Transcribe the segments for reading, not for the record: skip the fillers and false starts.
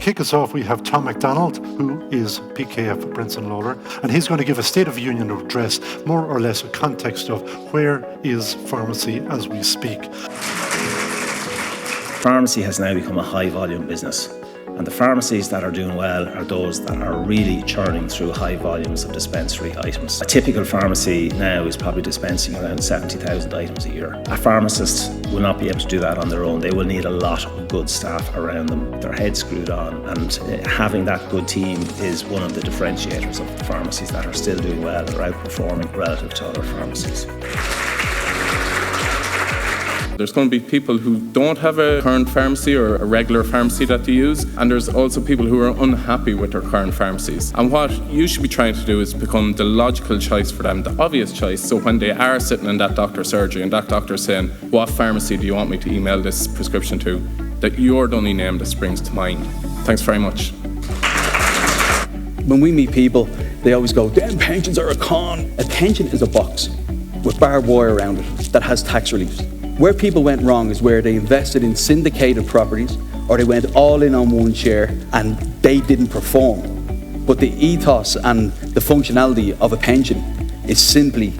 kick us off, we have Tom MacDonald, who is PKF Brenson Lawlor, and he's going to give a State of the Union address, more or less a context of where is pharmacy as we speak. Pharmacy has now become a high volume business, and the pharmacies that are doing well are those that are really churning through high volumes of dispensary items. A typical pharmacy now is probably dispensing around 70,000 items a year. A pharmacist will not be able to do that on their own. They will need a lot of good staff around them, their heads screwed on, and having that good team is one of the differentiators of the pharmacies that are still doing well or outperforming relative to other pharmacies. There's going to be people who don't have a current pharmacy or a regular pharmacy that they use, and there's also people who are unhappy with their current pharmacies. And what you should be trying to do is become the logical choice for them, the obvious choice. So when they are sitting in that doctor's surgery and that doctor's saying, what pharmacy do you want me to email this prescription to, that you're the only name that springs to mind. Thanks very much. When we meet people, they always go, damn, pensions are a con. A pension is a box with barbed wire around it that has tax relief. Where people went wrong is where they invested in syndicated properties, or they went all in on one share and they didn't perform. But the ethos and the functionality of a pension is simply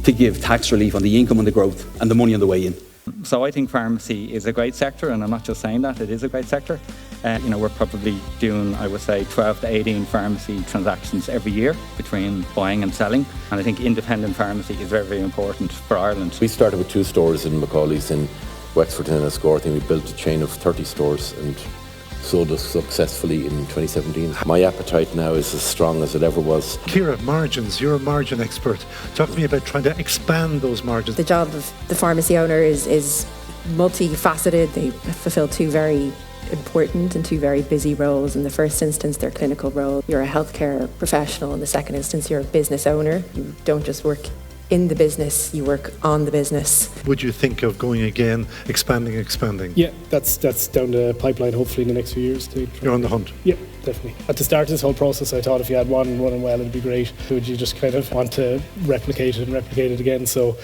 to give tax relief on the income and the growth and the money on the way in. So I think pharmacy is a great sector, and I'm not just saying that, it is a great sector. We're probably doing, I would say, 12 to 18 pharmacy transactions every year between buying and selling. And I think independent pharmacy is very, very important for Ireland. We started with 2 stores in Macaulay's in Wexford and Escorting. We built a chain of 30 stores and sold us successfully in 2017. My appetite now is as strong as it ever was. Ciara, margins, you're a margin expert. Talk to me about trying to expand those margins. The job of the pharmacy owner is multifaceted. They fulfill 2 very important and 2 very busy roles. In the first instance, their clinical role. You're a healthcare professional. In the second instance, you're a business owner. You don't just work in the business, you work on the business. Would you think of going again, expanding? Yeah, that's down the pipeline hopefully in the next few years. You're on the hunt? Yeah, definitely. At the start of this whole process, I thought if you had one running well, it'd be great. Would you just kind of want to replicate it again? So